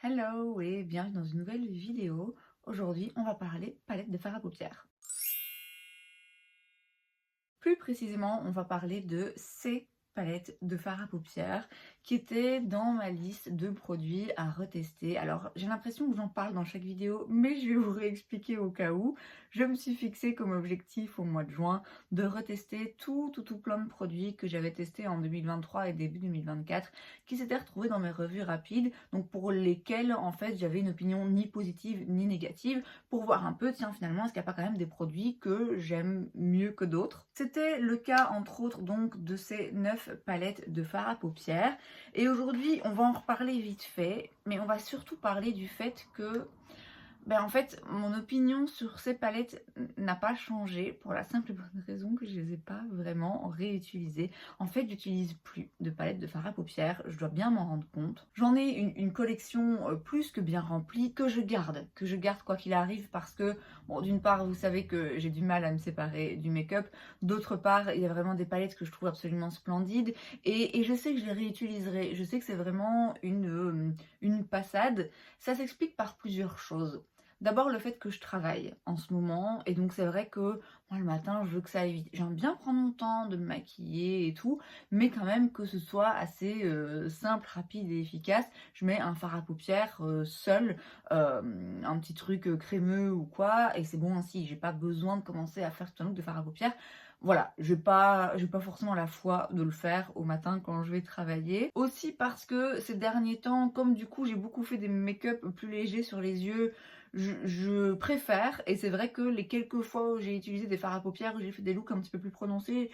Hello et bienvenue dans une nouvelle vidéo. Aujourd'hui, on va parler palette de fard à paupières. Plus précisément, on va parler de ces palettes de fard à paupières qui étaient dans ma liste de produits à retester. Alors, j'ai l'impression que j'en parle dans chaque vidéo, mais je vais vous réexpliquer au cas où. Je me suis fixé comme objectif au mois de juin de retester tout plein de produits que j'avais testés en 2023 et début 2024 qui s'étaient retrouvés dans mes revues rapides, donc pour lesquels en fait j'avais une opinion ni positive ni négative, pour voir un peu, tiens, finalement, est-ce qu'il n'y a pas quand même des produits que j'aime mieux que d'autres. C'était le cas, entre autres, donc, de ces 9 palettes de fard à paupières. Et aujourd'hui, on va en reparler vite fait, mais on va surtout parler du fait que en fait, mon opinion sur ces palettes n'a pas changé pour la simple et bonne raison que je les ai pas vraiment réutilisées. En fait, j'utilise plus de palettes de fard à paupières, je dois bien m'en rendre compte. J'en ai une collection plus que bien remplie que je garde quoi qu'il arrive parce que, bon, d'une part, vous savez que j'ai du mal à me séparer du make-up, d'autre part, il y a vraiment des palettes que je trouve absolument splendides et je sais que je les réutiliserai. Je sais que c'est vraiment une passade. Ça s'explique par plusieurs choses. D'abord le fait que je travaille en ce moment et donc c'est vrai que moi le matin je veux que ça aille vite. J'aime bien prendre mon temps de me maquiller et tout, mais quand même que ce soit assez simple, rapide et efficace. Je mets un fard à paupières seul, un petit truc crémeux ou quoi, et c'est bon ainsi. J'ai pas besoin de commencer à faire tout un look de fard à paupières. Voilà, j'ai pas forcément la foi de le faire au matin quand je vais travailler. Aussi parce que ces derniers temps, comme du coup j'ai beaucoup fait des make-up plus légers sur les yeux, je préfère, et c'est vrai que les quelques fois où j'ai utilisé des fards à paupières, où j'ai fait des looks un petit peu plus prononcés,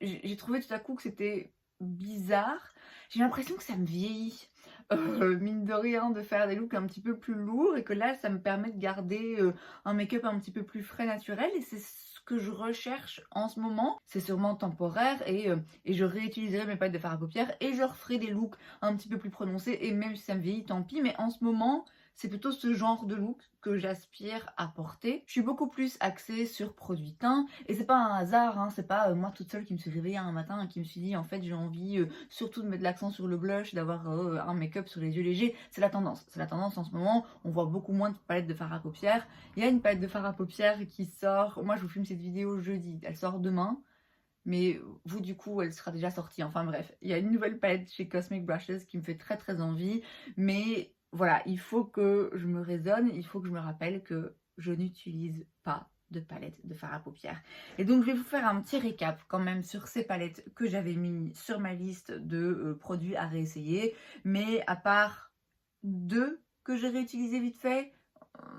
j'ai trouvé tout à coup que c'était bizarre. J'ai l'impression que ça me vieillit, mine de rien, de faire des looks un petit peu plus lourds, et que là, ça me permet de garder un make-up un petit peu plus frais, naturel, et c'est ce que je recherche en ce moment. C'est sûrement temporaire, et je réutiliserai mes palettes de fard à paupières, et je referai des looks un petit peu plus prononcés, et même si ça me vieillit, tant pis, mais en ce moment, c'est plutôt ce genre de look que j'aspire à porter. Je suis beaucoup plus axée sur produit teint, et c'est pas un hasard, hein, c'est pas moi toute seule qui me suis réveillée un matin et qui me suis dit en fait j'ai envie surtout de mettre l'accent sur le blush, d'avoir un make-up sur les yeux légers. C'est la tendance. C'est la tendance en ce moment. On voit beaucoup moins de palettes de fard à paupières. Il y a une palette de fard à paupières qui sort. Moi je vous filme cette vidéo jeudi. Elle sort demain. Mais vous, du coup, elle sera déjà sortie. Enfin bref, il y a une nouvelle palette chez Cosmic Brushes qui me fait très envie. Mais voilà, il faut que je me raisonne, il faut que je me rappelle que je n'utilise pas de palette de fard à paupières. Et donc je vais vous faire un petit récap quand même sur ces palettes que j'avais mis sur ma liste de produits à réessayer. Mais à part deux que j'ai réutilisés vite fait,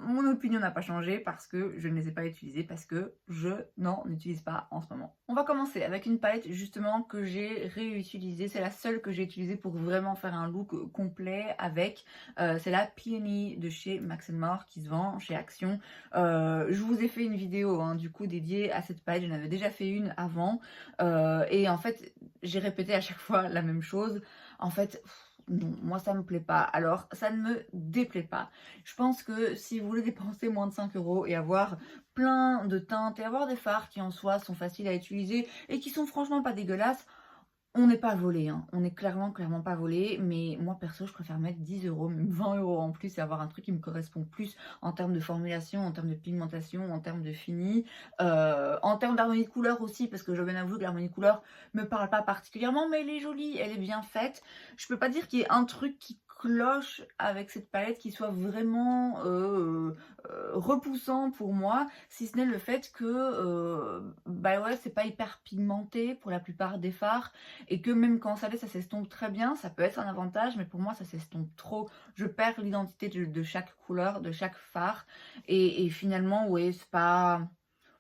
mon opinion n'a pas changé parce que je ne les ai pas utilisées, parce que je n'en utilise pas en ce moment. On va commencer avec une palette justement que j'ai réutilisée. C'est la seule que j'ai utilisée pour vraiment faire un look complet avec. C'est la Peony de chez Max More qui se vend chez Action. Je vous ai fait une vidéo du coup dédiée à cette palette. J'en avais déjà fait une avant. Et en fait, j'ai répété à chaque fois la même chose. En fait, non, moi ça me plaît pas. Alors, ça ne me déplaît pas. Je pense que si vous voulez dépenser moins de 5 € et avoir plein de teintes et avoir des fards qui en soi sont faciles à utiliser et qui sont franchement pas dégueulasses, on n'est pas volé, hein. On n'est clairement pas volé, mais moi perso je préfère mettre 10 €, même 20 € en plus et avoir un truc qui me correspond plus en termes de formulation, en termes de pigmentation, en termes de fini, en termes d'harmonie de couleur aussi, parce que je dois bien avouer que l'harmonie de couleur me parle pas particulièrement, mais elle est jolie, elle est bien faite. Je peux pas dire qu'il y ait un truc qui cloche avec cette palette qui soit vraiment repoussant pour moi, si ce n'est le fait que bah ouais, c'est pas hyper pigmenté pour la plupart des fards, et que même quand ça l'est, ça s'estompe très bien. Ça peut être un avantage, mais pour moi ça s'estompe trop. Je perds l'identité de chaque couleur, de chaque fard, et finalement ouais, c'est pas...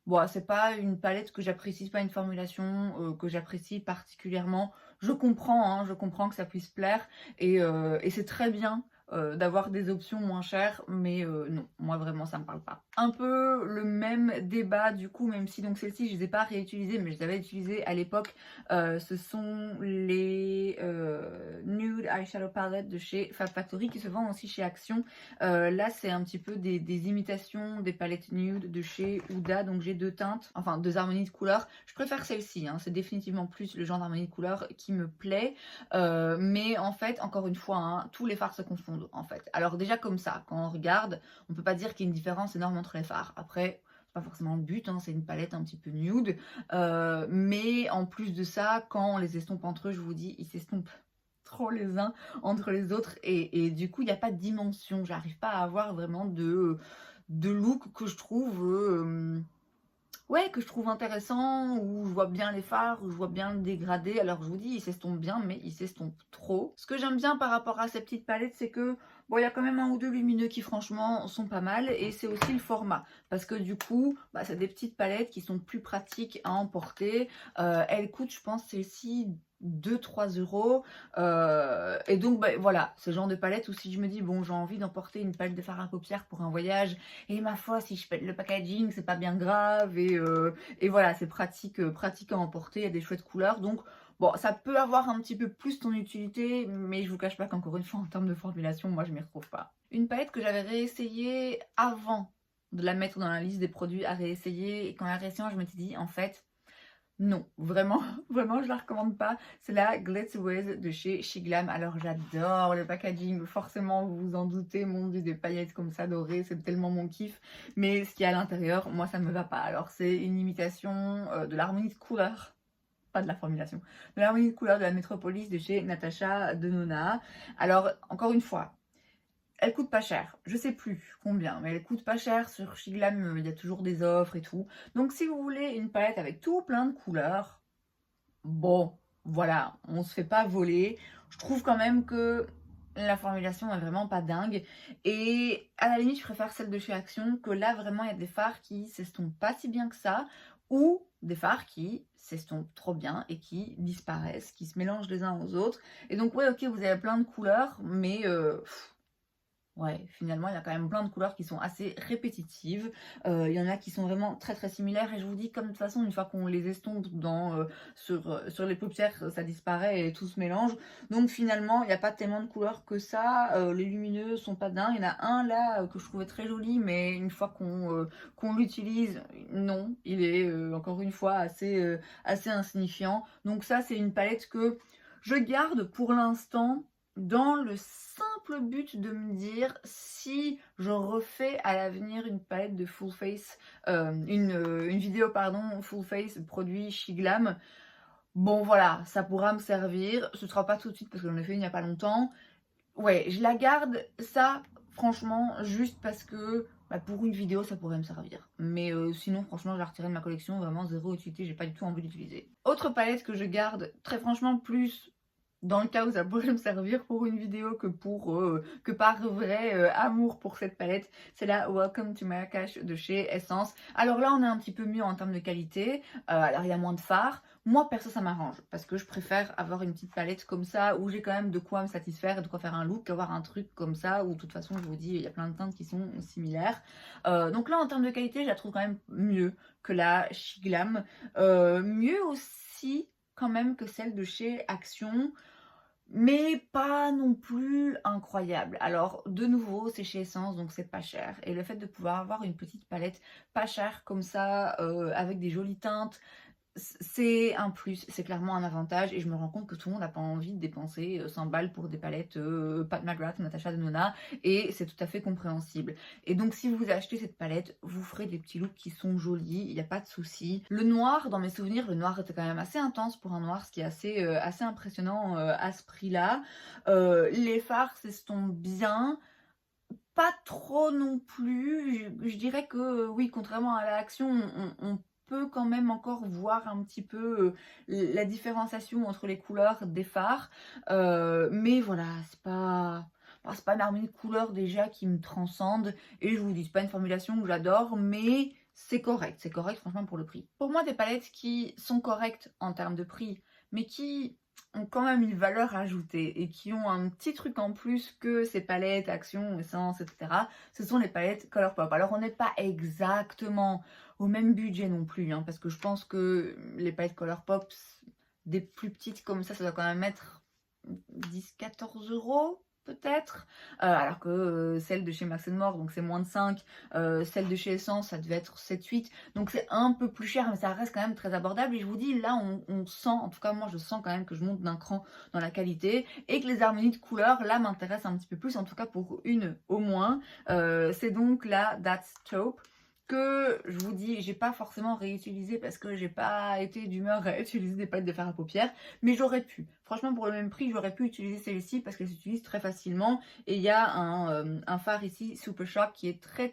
Bon, c'est pas une palette que j'apprécie, c'est pas une formulation que j'apprécie particulièrement. Je comprends que ça puisse plaire, et c'est très bien d'avoir des options moins chères, mais non, moi vraiment ça me parle pas. Un peu le même débat du coup, même si donc celles-ci je les ai pas réutilisées, mais je les avais utilisées à l'époque. Ce sont les Nude Eyeshadow Palette de chez Fab Factory qui se vendent aussi chez Action. Là c'est un petit peu des imitations des palettes nude de chez Huda, donc j'ai deux teintes, enfin deux harmonies de couleurs. Je préfère celle-ci, c'est définitivement plus le genre d'harmonie de couleurs qui me plaît, mais en fait encore une fois tous les fards se confondent. profonde en fait. Alors déjà comme ça, quand on regarde, on peut pas dire qu'il y a une différence énorme entre les fards. Après, c'est pas forcément le but, hein, c'est une palette un petit peu nude. Mais en plus de ça, quand on les estompe entre eux, je vous dis, ils s'estompent trop les uns entre les autres et du coup, il n'y a pas de dimension. J'arrive pas à avoir vraiment de look que je trouve... ouais, que je trouve intéressant, où je vois bien les fards, où je vois bien le dégradé. Alors je vous dis, il s'estompe bien, mais il s'estompe trop. Ce que j'aime bien par rapport à ces petites palettes, c'est que, bon, il y a quand même un ou deux lumineux qui franchement sont pas mal. Et c'est aussi le format. Parce que du coup, bah, c'est des petites palettes qui sont plus pratiques à emporter. Elles coûtent, je pense, celle-ci 2-3 euros. Et donc, bah, voilà, ce genre de palette où si je me dis, bon, j'ai envie d'emporter une palette de fard à paupières pour un voyage, et ma foi, si je pète le packaging, c'est pas bien grave. Et voilà, c'est pratique, pratique à emporter. Il y a des chouettes couleurs. Donc, bon, ça peut avoir un petit peu plus ton utilité. Mais je vous cache pas qu'encore une fois, en termes de formulation, moi, je m'y retrouve pas. Une palette que j'avais réessayée avant de la mettre dans la liste des produits à réessayer. Et quand la réessayant, je m'étais dit, en fait, non, vraiment, vraiment, je la recommande pas. C'est la Glitterways de chez Shiglam. Alors, j'adore le packaging. Forcément, vous vous en doutez, mon dieu, des paillettes comme ça dorées, c'est tellement mon kiff. Mais ce qu'il y a à l'intérieur, moi, ça me va pas. Alors, c'est une imitation de l'harmonie de couleur. Pas de la formulation. De l'harmonie de couleur de la Metropolis de chez Natasha Denona. Alors, encore une fois, elle coûte pas cher, je sais plus combien, mais elle coûte pas cher sur Shiglam, il y a toujours des offres et tout. Donc si vous voulez une palette avec tout plein de couleurs, bon, voilà, on se fait pas voler. Je trouve quand même que la formulation est vraiment pas dingue. Et à la limite, je préfère celle de chez Action, que là, vraiment, il y a des fards qui s'estompent pas si bien que ça, ou des fards qui s'estompent trop bien et qui disparaissent, qui se mélangent les uns aux autres. Et donc, ouais, ok, vous avez plein de couleurs, mais... ouais, finalement, il y a quand même plein de couleurs qui sont assez répétitives. Il y en a qui sont vraiment très très similaires. Et je vous dis, comme de toute façon, une fois qu'on les estompe sur les paupières, ça disparaît et tout se mélange. Donc finalement, il n'y a pas tellement de couleurs que ça. Les lumineux sont pas dingues. Il y en a un là que je trouvais très joli, mais une fois qu'on l'utilise, non, il est encore une fois assez insignifiant. Donc ça, c'est une palette que je garde pour l'instant dans le simple but de me dire si je refais à l'avenir une palette de full face, une vidéo pardon, full face produit Shiglam, bon voilà, ça pourra me servir. Ce sera pas tout de suite parce que j'en ai fait une il n'y a pas longtemps. Ouais, je la garde ça franchement juste parce que bah, pour une vidéo ça pourrait me servir. Mais sinon franchement je la retirerai de ma collection, vraiment zéro utilité, j'ai pas du tout envie d'utiliser. Autre palette que je garde très franchement plus dans le cas où ça pourrait me servir pour une vidéo que par vrai amour pour cette palette, c'est la Welcome to Marrakech de chez Essence. Alors là on est un petit peu mieux en termes de qualité, alors il y a moins de fards. Moi perso ça m'arrange parce que je préfère avoir une petite palette comme ça où j'ai quand même de quoi me satisfaire et de quoi faire un look qu'avoir un truc comme ça où de toute façon je vous dis il y a plein de teintes qui sont similaires. Donc là en termes de qualité je la trouve quand même mieux que la Shiglam, mieux aussi quand même que celle de chez Action, mais pas non plus incroyable. Alors de nouveau c'est chez Essence donc c'est pas cher et le fait de pouvoir avoir une petite palette pas chère comme ça avec des jolies teintes, c'est un plus, c'est clairement un avantage et je me rends compte que tout le monde n'a pas envie de dépenser 100 balles pour des palettes Pat McGrath, Natasha Denona et c'est tout à fait compréhensible. Et donc si vous achetez cette palette, vous ferez des petits looks qui sont jolis, il n'y a pas de souci. Le noir, dans mes souvenirs, le noir était quand même assez intense pour un noir, ce qui est assez impressionnant à ce prix-là. Les fards s'estompent bien. Pas trop non plus, je dirais que oui, contrairement à l'action, on peut quand même encore voir un petit peu la différenciation entre les couleurs des fards. Mais voilà, c'est pas une harmonie de couleurs déjà qui me transcende. Et je vous dis, c'est pas une formulation que j'adore, mais c'est correct franchement pour le prix. Pour moi, des palettes qui sont correctes en termes de prix, mais qui ont quand même une valeur ajoutée et qui ont un petit truc en plus que ces palettes, Action, Essence, etc. Ce sont les palettes Colourpop. Alors on n'est pas exactement au même budget non plus, hein, parce que je pense que les palettes Colourpop, des plus petites comme ça doit quand même être 10-14 euros. peut-être, alors que celle de chez Max More, donc c'est moins de 5, celle de chez Essence, ça devait être 7-8, donc c'est un peu plus cher, mais ça reste quand même très abordable. Et je vous dis, là, on sent, en tout cas moi je sens quand même que je monte d'un cran dans la qualité, et que les harmonies de couleurs, là, m'intéressent un petit peu plus, en tout cas pour une au moins. C'est donc la That's Taupe, que je vous dis, j'ai pas forcément réutilisé parce que j'ai pas été d'humeur à utiliser des palettes de fard à paupières, mais j'aurais pu. Franchement, pour le même prix, j'aurais pu utiliser celle-ci parce qu'elle s'utilise très facilement. Et il y a un fard ici, Super Shock, qui est très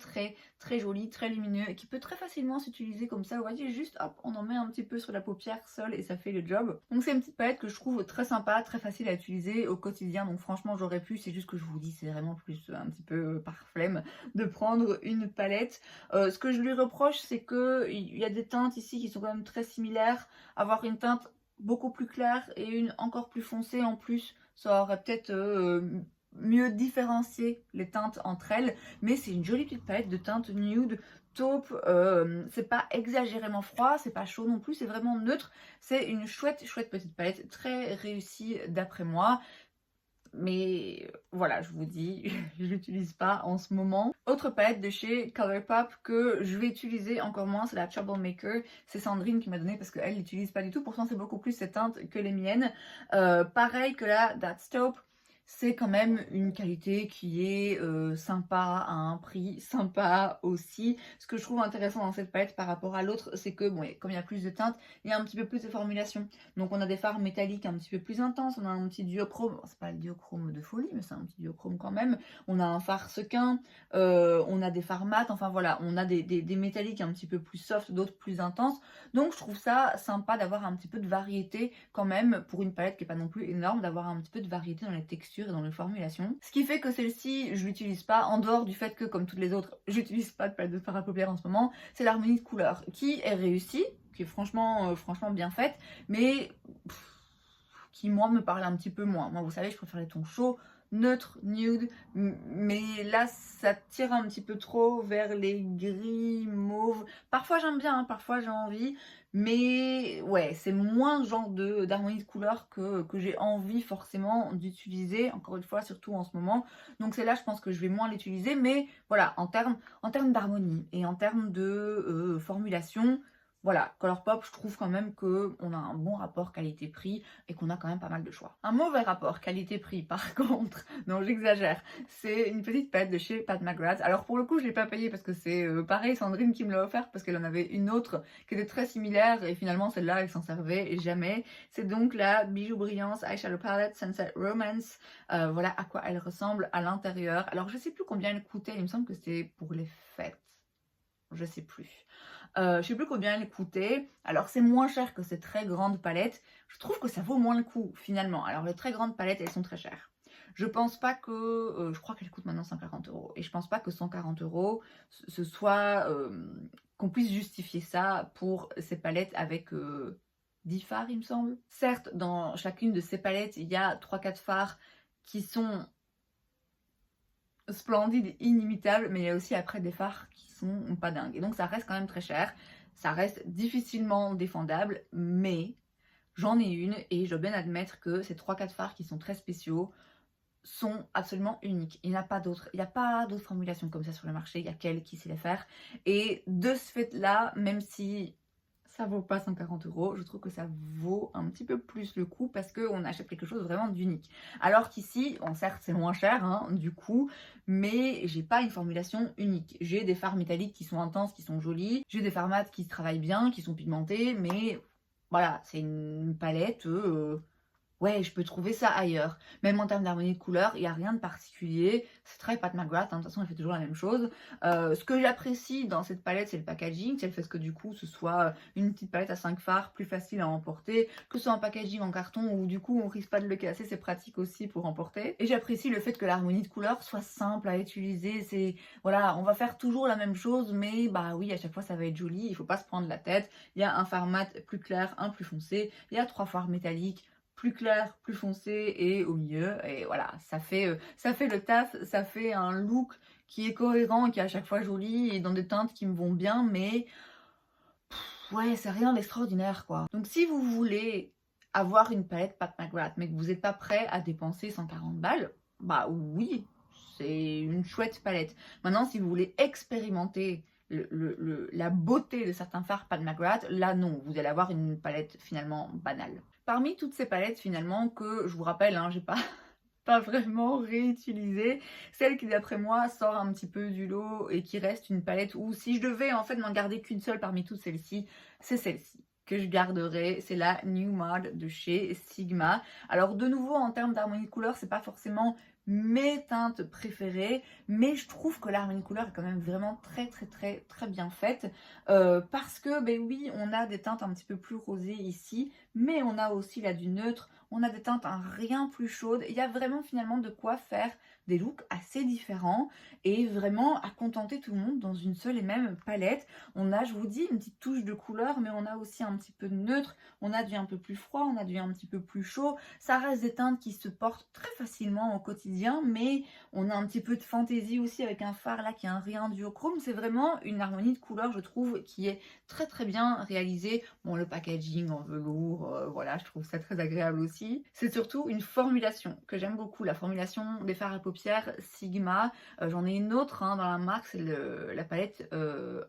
joli, très lumineux et qui peut très facilement s'utiliser comme ça. Vous voyez, juste hop, on en met un petit peu sur la paupière seule et ça fait le job. Donc c'est une petite palette que je trouve très sympa, très facile à utiliser au quotidien. Donc franchement, j'aurais pu, c'est juste que je vous dis, c'est vraiment plus un petit peu par flemme de prendre une palette. Ce que je lui reproche, c'est que il y a des teintes ici qui sont quand même très similaires. Avoir une teinte beaucoup plus claire et une encore plus foncée en plus, ça aurait peut-être mieux différencié les teintes entre elles. Mais c'est une jolie petite palette de teintes nude, taupe. C'est pas exagérément froid, c'est pas chaud non plus, c'est vraiment neutre. C'est une chouette petite palette, très réussie d'après moi. Mais voilà, je vous dis, je l'utilise pas en ce moment. Autre palette de chez Colourpop que je vais utiliser encore moins, c'est la Troublemaker. C'est Sandrine qui m'a donné parce qu'elle l'utilise pas du tout. Pourtant, c'est beaucoup plus cette teinte que les miennes. Pareil que la That's Taupe. C'est quand même une qualité qui est sympa, à un prix sympa aussi. Ce que je trouve intéressant dans cette palette par rapport à l'autre, c'est que bon, comme il y a plus de teintes, il y a un petit peu plus de formulation. Donc on a des fards métalliques un petit peu plus intenses, on a un petit duochrome, c'est pas le duochrome de folie, mais c'est un petit duochrome quand même. On a un fard sequin, on a des fards mat, enfin voilà, on a des métalliques un petit peu plus soft, d'autres plus intenses. Donc je trouve ça sympa d'avoir un petit peu de variété quand même, pour une palette qui est pas non plus énorme, d'avoir un petit peu de variété dans les textures et dans les formulations. Ce qui fait que celle-ci, je l'utilise pas, en dehors du fait que, comme toutes les autres, j'utilise pas de palette de fard à paupières en ce moment, c'est l'harmonie de couleurs, qui est réussie, qui est franchement bien faite, mais qui moi me parle un petit peu moins. Moi, vous savez, je préfère les tons chauds, neutres, nude, mais là ça tire un petit peu trop vers les gris, mauves. Parfois j'aime bien, hein, parfois j'ai envie, mais ouais, c'est moins le genre d'harmonie de couleurs que j'ai envie forcément d'utiliser, encore une fois, surtout en ce moment. Donc c'est là, je pense que je vais moins l'utiliser, mais voilà, en termes d'harmonie et en termes de formulation, voilà, Colourpop, je trouve quand même qu'on a un bon rapport qualité-prix et qu'on a quand même pas mal de choix. Un mauvais rapport qualité-prix, par contre, non j'exagère, c'est une petite palette de chez Pat McGrath. Alors pour le coup, je ne l'ai pas payée parce que c'est pareil, Sandrine qui me l'a offert parce qu'elle en avait une autre qui était très similaire et finalement celle-là, elle s'en servait jamais. C'est donc la Bijou Brillance Eyeshadow Palette Sunset Romance. Voilà à quoi elle ressemble à l'intérieur. Alors je sais plus combien elle coûtait, il me semble que c'était pour les fêtes. Je sais plus. Je sais plus combien elle coûtait. Alors c'est moins cher que ces très grandes palettes. Je trouve que ça vaut moins le coup finalement. Alors les très grandes palettes, elles sont très chères. Je pense pas que... je crois qu'elles coûtent maintenant 140 €. Et je pense pas que 140 € ce soit... qu'on puisse justifier ça pour ces palettes avec 10 fards, il me semble. Certes, dans chacune de ces palettes, il y a 3-4 fards qui sont splendide, inimitable, mais il y a aussi après des fards qui sont pas dingues. Et donc ça reste quand même très cher, ça reste difficilement défendable, mais j'en ai une et je dois bien admettre que ces 3-4 fards qui sont très spéciaux sont absolument uniques. Il n'y en a pas d'autres, il n'y a pas d'autres formulations comme ça sur le marché, il y a qu'elle qui sait les faire. Et de ce fait-là, même si ça vaut pas 140 €, je trouve que ça vaut un petit peu plus le coup parce qu'on achète quelque chose vraiment d'unique. Alors qu'ici, bon, certes c'est moins cher hein, du coup, mais j'ai pas une formulation unique. J'ai des fards métalliques qui sont intenses, qui sont jolis, j'ai des fards mat qui se travaillent bien, qui sont pigmentés, mais voilà, c'est une palette... ouais, je peux trouver ça ailleurs. Même en termes d'harmonie de couleurs, il n'y a rien de particulier. C'est très Pat McGrath, hein, de toute façon, elle fait toujours la même chose. Ce que j'apprécie dans cette palette, c'est le packaging. C'est le fait que du coup, ce soit une petite palette à 5 fards, plus facile à emporter. Que ce soit un packaging en carton où du coup, on risque pas de le casser, c'est pratique aussi pour emporter. Et j'apprécie le fait que l'harmonie de couleurs soit simple à utiliser. C'est, voilà, on va faire toujours la même chose, mais bah oui, à chaque fois, ça va être joli. Il faut pas se prendre la tête. Il y a un fard mat plus clair, un plus foncé. Il y a 3 fards métalliques plus clair, plus foncé et au milieu. Et voilà, ça fait le taf, ça fait un look qui est cohérent et qui est à chaque fois joli et dans des teintes qui me vont bien, mais ouais, c'est rien d'extraordinaire quoi. Donc si vous voulez avoir une palette Pat McGrath, mais que vous n'êtes pas prêt à dépenser 140 balles, bah oui, c'est une chouette palette. Maintenant, si vous voulez expérimenter la beauté de certains fards Pat McGrath, là non, vous allez avoir une palette finalement banale. Parmi toutes ces palettes finalement que je vous rappelle, hein, j'ai pas vraiment réutilisé, celle qui d'après moi sort un petit peu du lot et qui reste une palette où si je devais en fait n'en garder qu'une seule parmi toutes celles-ci, c'est celle-ci que je garderai, c'est la New Mod de chez Sigma. Alors de nouveau en termes d'harmonie de couleur, c'est pas forcément mes teintes préférées, mais je trouve que l'harmonie de couleur est quand même vraiment très bien faite, parce que ben oui, on a des teintes un petit peu plus rosées ici, mais on a aussi là du neutre, on a des teintes un rien plus chaudes, il y a vraiment finalement de quoi faire des looks assez différents et vraiment à contenter tout le monde dans une seule et même palette. On a, je vous dis, une petite touche de couleur, mais on a aussi un petit peu de neutre, on a du un peu plus froid, on a du un petit peu plus chaud. Ça reste des teintes qui se portent très facilement au quotidien, mais on a un petit peu de fantaisie aussi avec un fard là qui a un rien duochrome. C'est vraiment une harmonie de couleurs, je trouve, qui est très bien réalisée. Bon, le packaging en velours, voilà, je trouve ça très agréable aussi. C'est surtout une formulation que j'aime beaucoup, la formulation des fards à paupières Sigma. J'en ai une autre hein, dans la marque, c'est la palette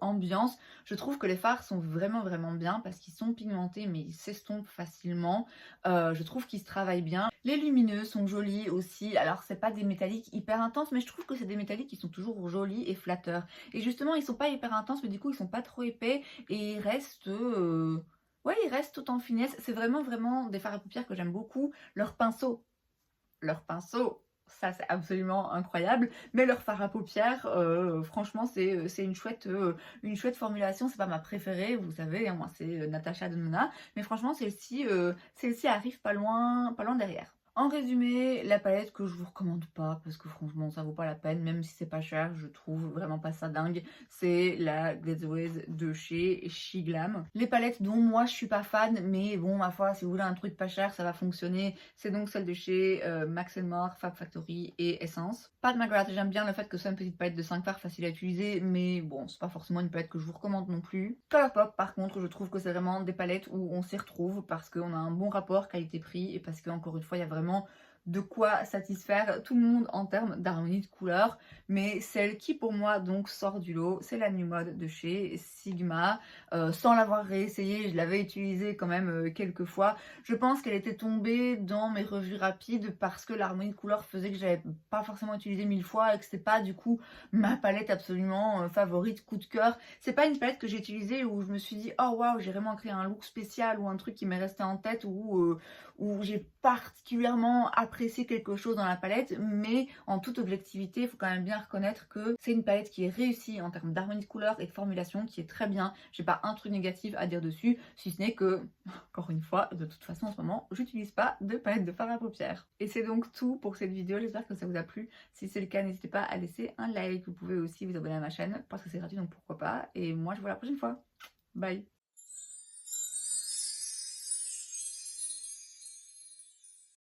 Ambiance. Je trouve que les fards sont vraiment bien parce qu'ils sont pigmentés mais ils s'estompent facilement. Je trouve qu'ils se travaillent bien. Les lumineux sont jolis aussi. Alors c'est pas des métalliques hyper intenses, mais je trouve que c'est des métalliques qui sont toujours jolis et flatteurs. Et justement ils sont pas hyper intenses, mais du coup ils sont pas trop épais et ils restent... ouais, ils restent tout en finesse. C'est vraiment des fards à paupières que j'aime beaucoup. Leur pinceau, ça c'est absolument incroyable, mais leur fard à paupières, franchement c'est une chouette formulation. C'est pas ma préférée, vous savez, hein, moi c'est Natasha Denona, mais franchement celle-ci arrive pas loin derrière. En résumé, la palette que je vous recommande pas, parce que franchement ça vaut pas la peine, même si c'est pas cher, je trouve vraiment pas ça dingue, c'est la Glazed de chez Shiglam. Les palettes dont moi je suis pas fan, mais bon ma foi, si vous voulez un truc pas cher, ça va fonctionner, c'est donc celle de chez Max More, Fab Factory et Essence. Pat McGrath, j'aime bien le fait que ce soit une petite palette de 5 fards facile à utiliser, mais bon, c'est pas forcément une palette que je vous recommande non plus. Colourpop, par contre, je trouve que c'est vraiment des palettes où on s'y retrouve parce qu'on a un bon rapport qualité-prix et parce qu'encore une fois, il y a vraiment de quoi satisfaire tout le monde en termes d'harmonie de couleurs. Mais celle qui pour moi donc sort du lot, c'est la New Mode de chez Sigma. Sans l'avoir réessayée, je l'avais utilisée quand même quelques fois. Je pense qu'elle était tombée dans mes revues rapides parce que l'harmonie de couleurs faisait que j'avais pas forcément utilisé 1000 fois et que c'était pas du coup ma palette absolument favorite, coup de cœur. C'est pas une palette que j'ai utilisée où je me suis dit oh waouh, j'ai vraiment créé un look spécial ou un truc qui m'est resté en tête ou où j'ai particulièrement apprécié quelque chose dans la palette, mais en toute objectivité, il faut quand même bien reconnaître que c'est une palette qui est réussie en termes d'harmonie de couleurs et de formulation, qui est très bien. J'ai pas un truc négatif à dire dessus, si ce n'est que, encore une fois, de toute façon en ce moment, j'utilise pas de palette de fard à paupières. Et c'est donc tout pour cette vidéo, j'espère que ça vous a plu. Si c'est le cas, n'hésitez pas à laisser un like, vous pouvez aussi vous abonner à ma chaîne, parce que c'est gratuit donc pourquoi pas. Et moi je vous vois la prochaine fois. Bye!